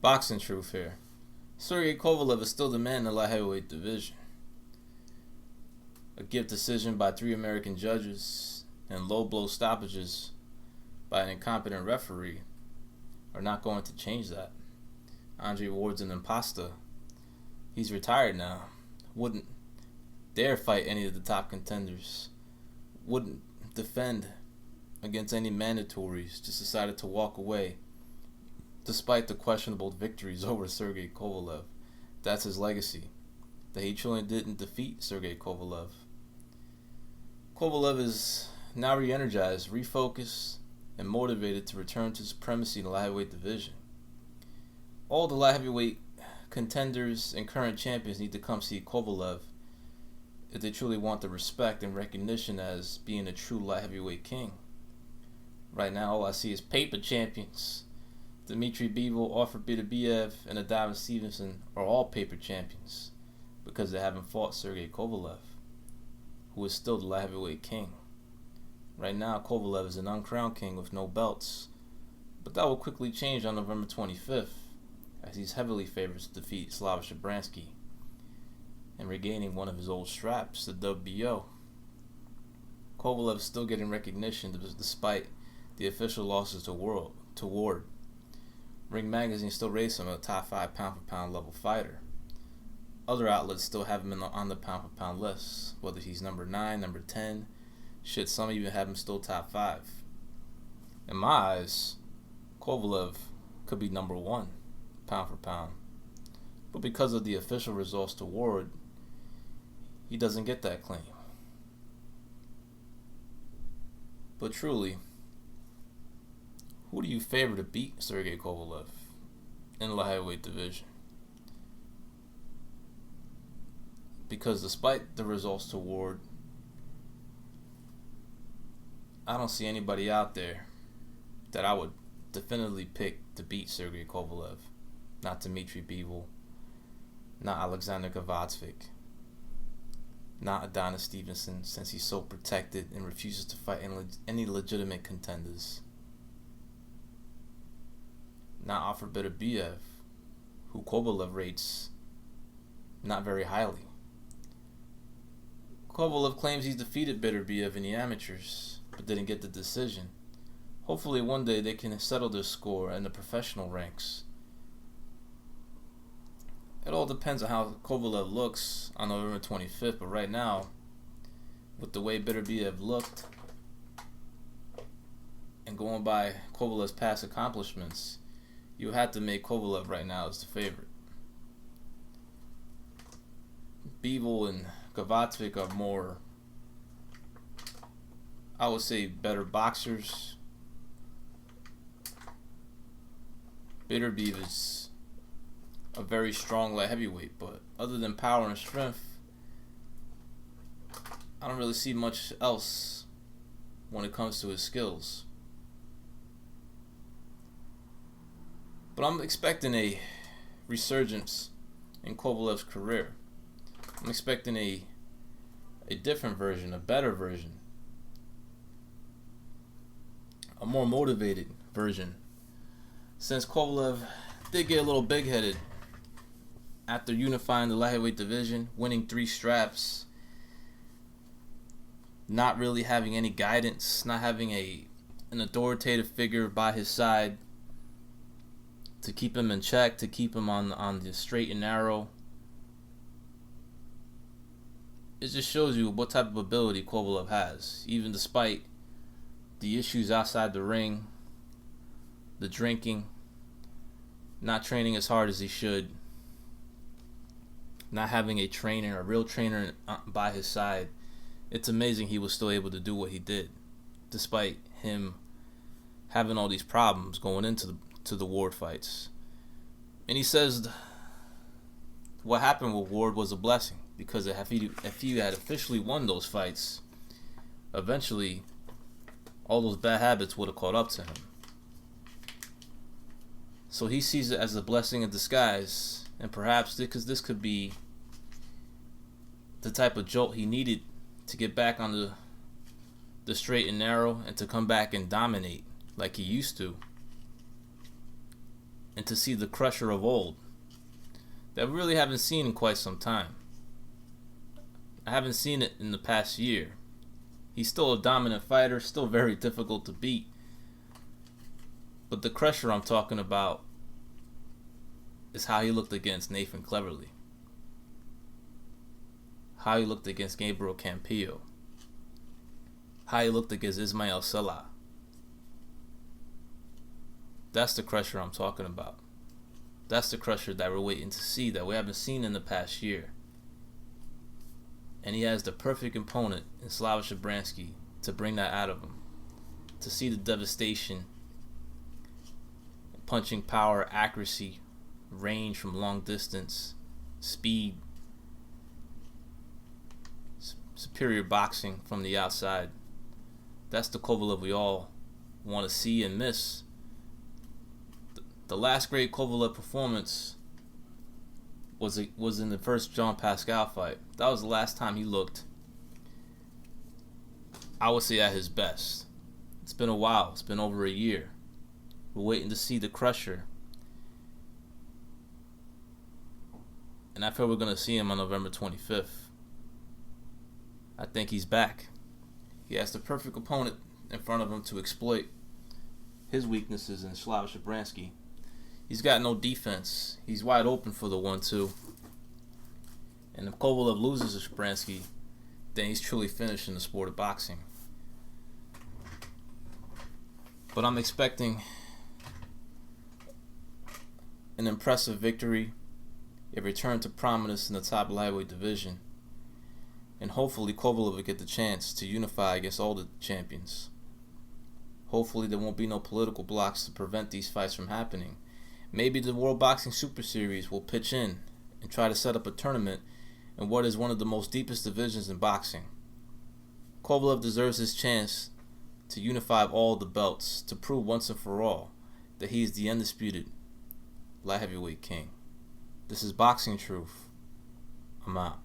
Boxing truth here. Sergey Kovalev is still the man in the light heavyweight division. A gift decision by 3 American judges and low blow stoppages by an incompetent referee are not going to change that. Andre Ward's an imposter. He's retired now. Wouldn't dare fight any of the top contenders. Wouldn't defend against any mandatories. Just decided to walk away despite the questionable victories over Sergey Kovalev. That's his legacy. That he truly didn't defeat Sergey Kovalev. Kovalev is now re-energized, refocused, and motivated to return to supremacy in the light heavyweight division. All the light heavyweight contenders and current champions need to come see Kovalev if they truly want the respect and recognition as being a true light heavyweight king. Right now, all I see is paper champions. Dmitry Bivol, Arthur Beterbiev, and Adonis Stevenson are all paper champions because they haven't fought Sergey Kovalev, who is still the light heavyweight king. Right now, Kovalev is an uncrowned king with no belts, but that will quickly change on November 25th, as he's heavily favored to defeat Slavoj Shabransky and regaining one of his old straps, the WBO. Kovalev is still getting recognition despite the official losses to Ward. Ring Magazine still rates him a top 5 pound-for-pound level fighter. Other outlets still have him on the pound-for-pound list, whether he's number 9, number 10. Shit, some even have him still top 5. In my eyes, Kovalev could be number 1, pound for pound. But because of the official results to Ward, he doesn't get that claim. But truly, who do you favor to beat Sergey Kovalev in the light heavyweight division? Because despite the results to Ward, I don't see anybody out there that I would definitively pick to beat Sergey Kovalev. Not Dmitry Bivol, not Alexander Gavatsvik, not Adonis Stevenson, since he's so protected and refuses to fight any legitimate contenders. Not Arthur Beterbiev, who Kovalev rates not very highly. Kovalev claims he's defeated Beterbiev in the amateurs, but didn't get the decision. Hopefully one day they can settle their score in the professional ranks. It all depends on how Kovalev looks on November 25th, but right now, with the way Beterbiev looked, and going by Kovalev's past accomplishments, you have to make Kovalev right now as the favorite. Bivol and Gavatsvik are more, I would say, better boxers. Beterbiev is a very strong light heavyweight, but other than power and strength, I don't really see much else when it comes to his skills. But I'm expecting a resurgence in Kovalev's career. I'm expecting a different version, a better version, a more motivated version. Since Kovalev did get a little big-headed after unifying the light heavyweight division, winning 3 straps, not really having any guidance, not having an authoritative figure by his side to keep him in check, to keep him on the straight and narrow. It just shows you what type of ability Kovalev has, even despite the issues outside the ring, the drinking, not training as hard as he should, not having a trainer, a real trainer by his side. It's amazing he was still able to do what he did, despite him having all these problems going into the Ward fights. And he says what happened with Ward was a blessing, because if he had officially won those fights, eventually all those bad habits would have caught up to him. So he sees it as a blessing in disguise, and perhaps because this could be the type of jolt he needed to get back on the straight and narrow and to come back and dominate like he used to. and to see the Crusher of old that we really haven't seen in quite some time. I haven't seen it in the past year. He's still a dominant fighter, still very difficult to beat. But the Crusher I'm talking about is how he looked against Nathan Cleverly, how he looked against Gabriel Campillo, how he looked against Ismael Salah. That's the Crusher I'm talking about. That's the Crusher that we're waiting to see, that we haven't seen in the past year. And he has the perfect opponent in Slavoj Shabransky to bring that out of him. To see the devastation, punching power, accuracy, range from long distance, speed, superior boxing from the outside. That's the Kovalev we all want to see and miss. The last great Kovalev performance was in the first Jean Pascal fight. That was the last time he looked, I would say, at his best. It's been a while. It's been over a year. We're waiting to see the Crusher. And I feel we're going to see him on November 25th. I think he's back. He has the perfect opponent in front of him to exploit his weaknesses in Slavoj Shabransky. He's got no defense. He's wide open for the 1-2. And if Kovalev loses to Shabransky, then he's truly finished in the sport of boxing. But I'm expecting an impressive victory, a return to prominence in the top lightweight division, and hopefully Kovalev will get the chance to unify against all the champions. Hopefully there won't be no political blocks to prevent these fights from happening. Maybe the World Boxing Super Series will pitch in and try to set up a tournament in what is one of the most deepest divisions in boxing. Kovalev deserves his chance to unify all the belts, to prove once and for all that he is the undisputed light heavyweight king. This is Boxing Truth. I'm out.